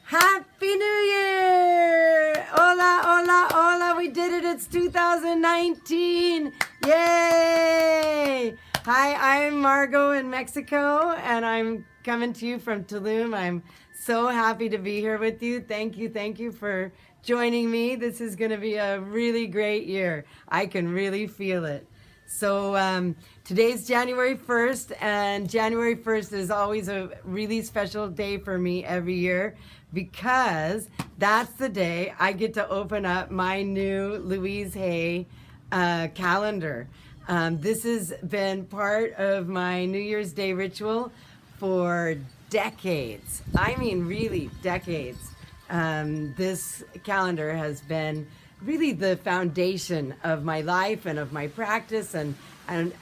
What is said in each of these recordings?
Happy New Year! Hola, hola, hola. We did it. It's 2019. Yay! Hi, I'm Margo in Mexico, and I'm coming to you from Tulum. I'm so happy to be here with you. Thank you for joining me. This is going to be a really great year. I can really feel it. So today's January 1st, and January 1st is always a really special day for me every year because that's the day I get to open up my new Louise Hay calendar. This has been part of my New Year's Day ritual for decades. I mean, really decades. This calendar has been really the foundation of my life and of my practice and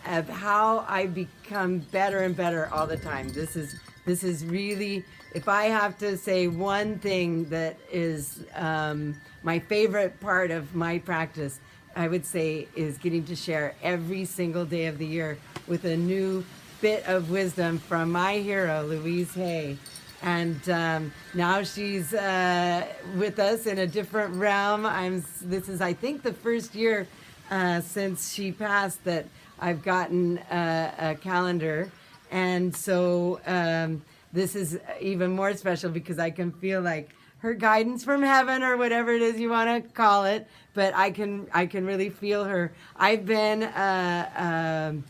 of how I become better and better all the time. This is really, if I have to say one thing that is my favorite part of my practice, I would say is getting to share every single day of the year with a new bit of wisdom from my hero, Louise Hay. And now she's with us in a different realm. This is, I think, the first year since she passed that I've gotten a calendar. And so this is even more special because I can feel like her guidance from heaven, or whatever it is you want to call it. But I can really feel her. I've been a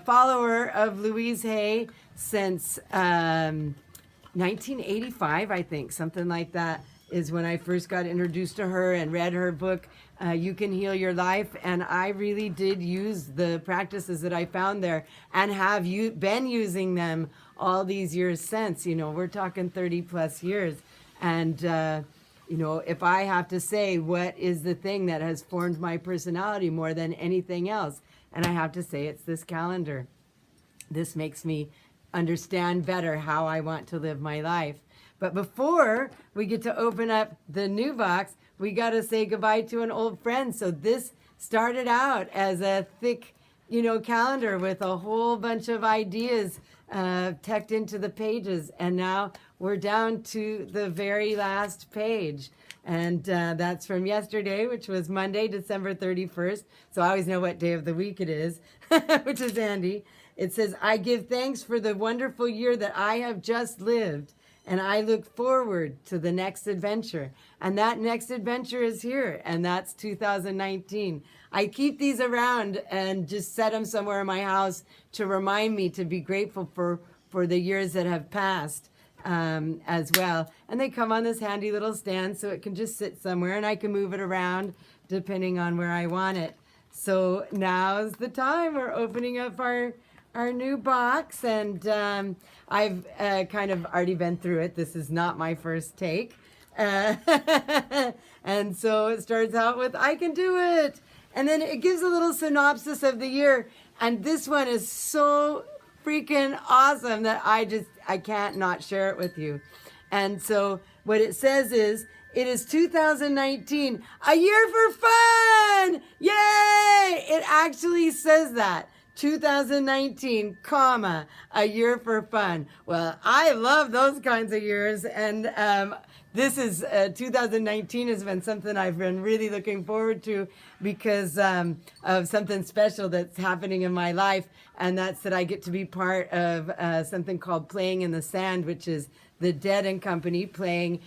follower of Louise Hay since 1985, I think, something like that is when I first got introduced to her and read her book, You Can Heal Your Life. And I really did use the practices that I found there and have been using them all these years since. You know, we're talking 30 plus years. And, you know, if I have to say what is the thing that has formed my personality more than anything else, and I have to say it's this calendar. This makes me understand better how I want to live my life. But before we get to open up the new box, we got to say goodbye to an old friend. So this started out as a thick, you know, calendar with a whole bunch of ideas tucked into the pages. And now we're down to the very last page. And that's from yesterday, which was Monday, December 31st. So I always know what day of the week it is, which is handy. It says, I give thanks for the wonderful year that I have just lived, and I look forward to the next adventure. And that next adventure is here, and that's 2019. I keep these around and just set them somewhere in my house to remind me to be grateful for the years that have passed as well. And they come on this handy little stand so it can just sit somewhere, and I can move it around depending on where I want it. So now's the time. We're opening up our new box, and I've kind of already been through it. This is not my first take. And so it starts out with, I can do it. And then it gives a little synopsis of the year. And this one is so freaking awesome that I can't not share it with you. And so what it says is, it is 2019, a year for fun! Yay! It actually says that. 2019, comma, a year for fun. Well, I love those kinds of years, and this is 2019 has been something I've been really looking forward to because of something special that's happening in my life, and that's that I get to be part of something called Playing in the Sand, which is the Dead and Company playing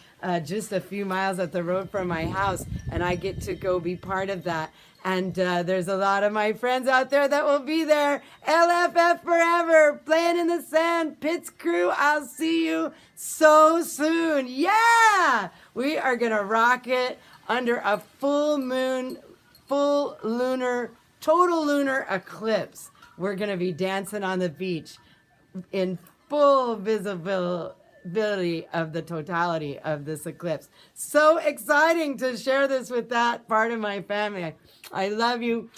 just a few miles up the road from my house, and I get to go be part of that. And there's a lot of my friends out there that will be there. LFF forever, Playing in the Sand, PITS Crew, I'll see you so soon. Yeah! We are going to rock it under a full moon, full lunar, total lunar eclipse. We're going to be dancing on the beach in full visibility of the totality of this eclipse. So exciting to share this with that part of my family. I love you.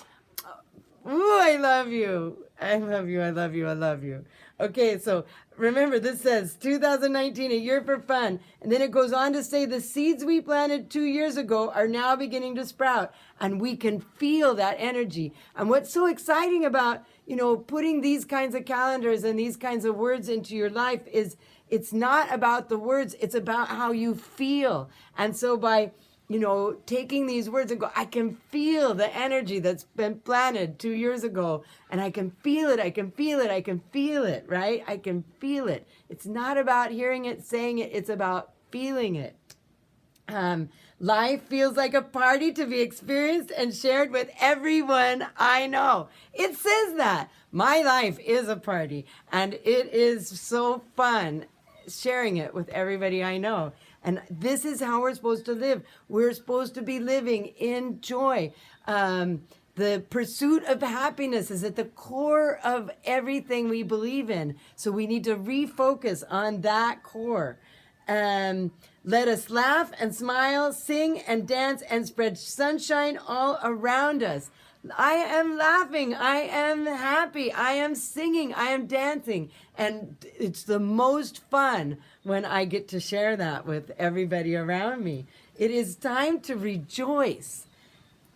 Ooh, I love you. I love you. I love you. I love you. Okay, so remember, this says 2019, a year for fun. And then it goes on to say the seeds we planted 2 years ago are now beginning to sprout. And we can feel that energy. And what's so exciting about, you know, putting these kinds of calendars and these kinds of words into your life is it's not about the words, it's about how you feel. And so by taking these words and go, I can feel the energy that's been planted 2 years ago, and I can feel it, I can feel it, I can feel it, right? I can feel it. It's not about hearing it, saying it, it's about feeling it. Life feels like a party to be experienced and shared with everyone I know. It says that. My life is a party, and it is so fun sharing it with everybody I know. And this is how we're supposed to live. We're supposed to be living in joy. The pursuit of happiness is at the core of everything we believe in. So we need to refocus on that core. Let us laugh and smile, sing and dance, and spread sunshine all around us. I am laughing, I am happy, I am singing, I am dancing. And it's the most fun when I get to share that with everybody around me. It is time to rejoice,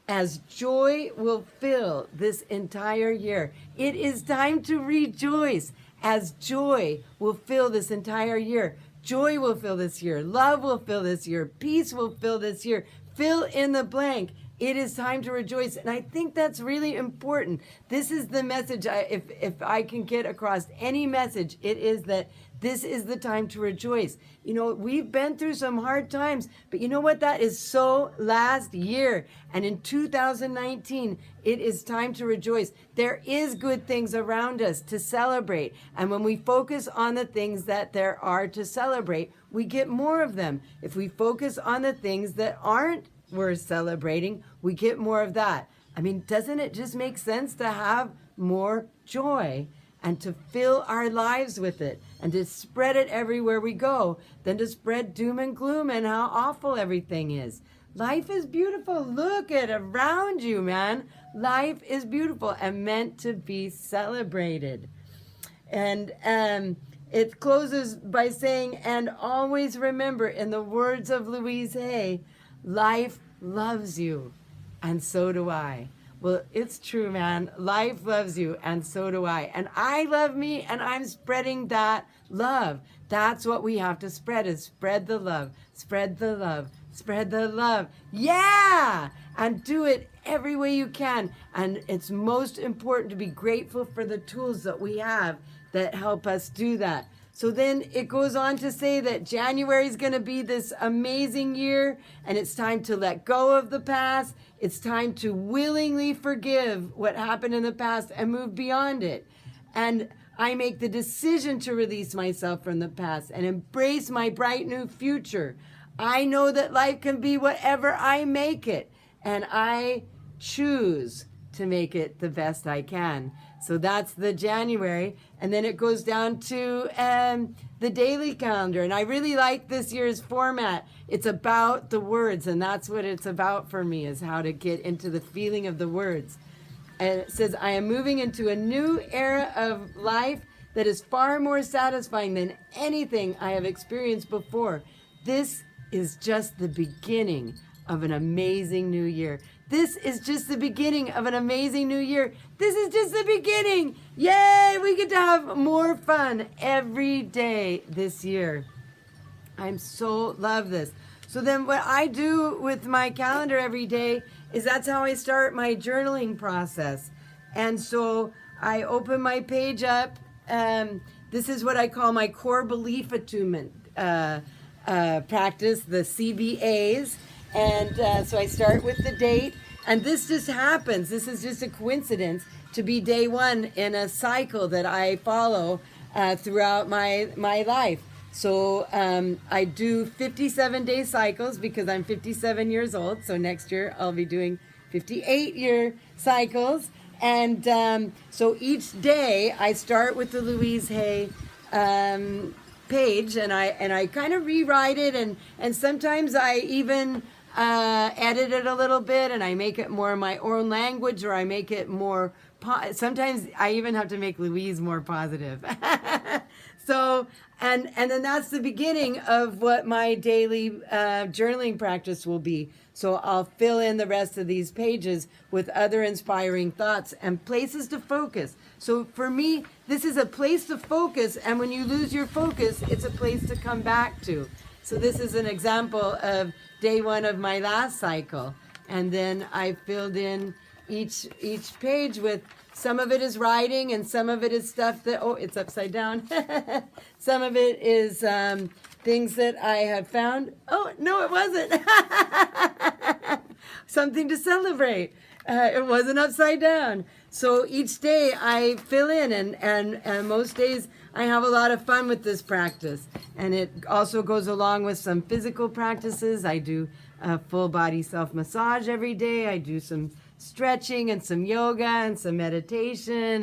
as joy will fill this entire year. It is time to rejoice, as joy will fill this entire year. Joy will fill this year. Love will fill this year. Peace will fill this year. Fill in the blank. It is time to rejoice. And I think that's really important. This is the message. If I can get across any message, it is that this is the time to rejoice. We've been through some hard times, but you know what? That is so last year. And in 2019, it is time to rejoice. There is good things around us to celebrate. And when we focus on the things that there are to celebrate, we get more of them. If we focus on the things that aren't worth celebrating, we get more of that. I mean, doesn't it just make sense to have more joy and to fill our lives with it and to spread it everywhere we go than to spread doom and gloom and how awful everything is? Life is beautiful. Look at around you, man. Life is beautiful and meant to be celebrated. And it closes by saying, and always remember, in the words of Louise Hay, life loves you, and so do I. Well, it's true, man. Life loves you, and so do I. And I love me, and I'm spreading that love. That's what we have to spread, is spread the love. Spread the love. Spread the love. Yeah! And do it every way you can. And it's most important to be grateful for the tools that we have that help us do that. So then it goes on to say that January is going to be this amazing year, and it's time to let go of the past. It's time to willingly forgive what happened in the past and move beyond it. And I make the decision to release myself from the past and embrace my bright new future. I know that life can be whatever I make it, and I choose to make it the best I can. So that's the January. And then it goes down to the daily calendar. And I really like this year's format. It's about the words, and that's what it's about for me, is how to get into the feeling of the words. And it says, I am moving into a new era of life that is far more satisfying than anything I have experienced before. This is just the beginning of an amazing new year. This is just the beginning of an amazing new year. This is just the beginning. Yay! We get to have more fun every day this year. I'm so love this. So then what I do with my calendar every day is that's how I start my journaling process. And so I open my page up. This is what I call my core belief attunement practice, the CBAs. And so I start with the date, and this just happens. This is just a coincidence to be day one in a cycle that I follow throughout my life. So I do 57-day cycles because I'm 57 years old. So next year I'll be doing 58-year cycles. And so each day I start with the Louise Hay page, and I kind of rewrite it, and sometimes I even edit it a little bit, and I make it more my own language, or I make it more sometimes I even have to make Louise more positive. So and then that's the beginning of what my daily journaling practice will be. So I'll fill in the rest of these pages with other inspiring thoughts and places to focus. So for me, this is a place to focus, and when you lose your focus, it's a place to come back to. So this is an example of day 1 of my last cycle. And then I filled in each page with, some of it is writing and some of it is stuff that, oh, it's upside down. Some of it is things that I have found. Oh, no, it wasn't. Something to celebrate. It wasn't upside down. So each day I fill in, and most days I have a lot of fun with this practice. And it also goes along with some physical practices. I do a full body self-massage every day. I do some stretching and some yoga and some meditation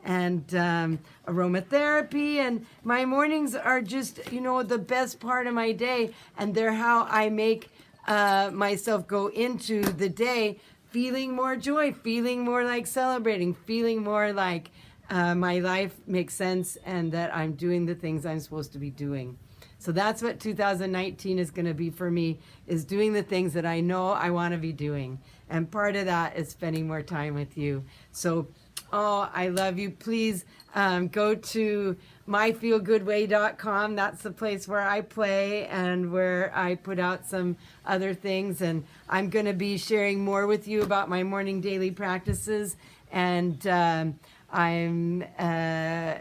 and aromatherapy. And my mornings are just, the best part of my day. And they're how I make myself go into the day feeling more joy, feeling more like celebrating, feeling more like my life makes sense and that I'm doing the things I'm supposed to be doing. So that's what 2019 is going to be for me, is doing the things that I know I want to be doing. And part of that is spending more time with you. So, oh, I love you. Please go to myfeelgoodway.com. That's the place where I play and where I put out some other things. And I'm going to be sharing more with you about my morning daily practices. And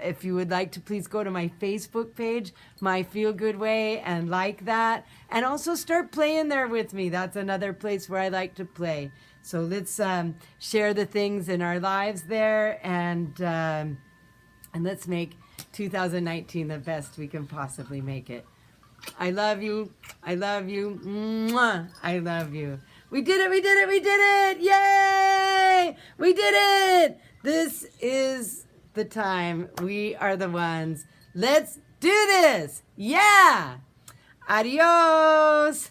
if you would like to, please go to my Facebook page, My Feel Good Way, and like that. And also start playing there with me. That's another place where I like to play. So let's share the things in our lives there, and let's make 2019 the best we can possibly make it. I love you. I love you. Mwah. I love you. We did it. We did it. We did it. Yay! We did it. This is the time. We are the ones. Let's do this. Yeah. Adios.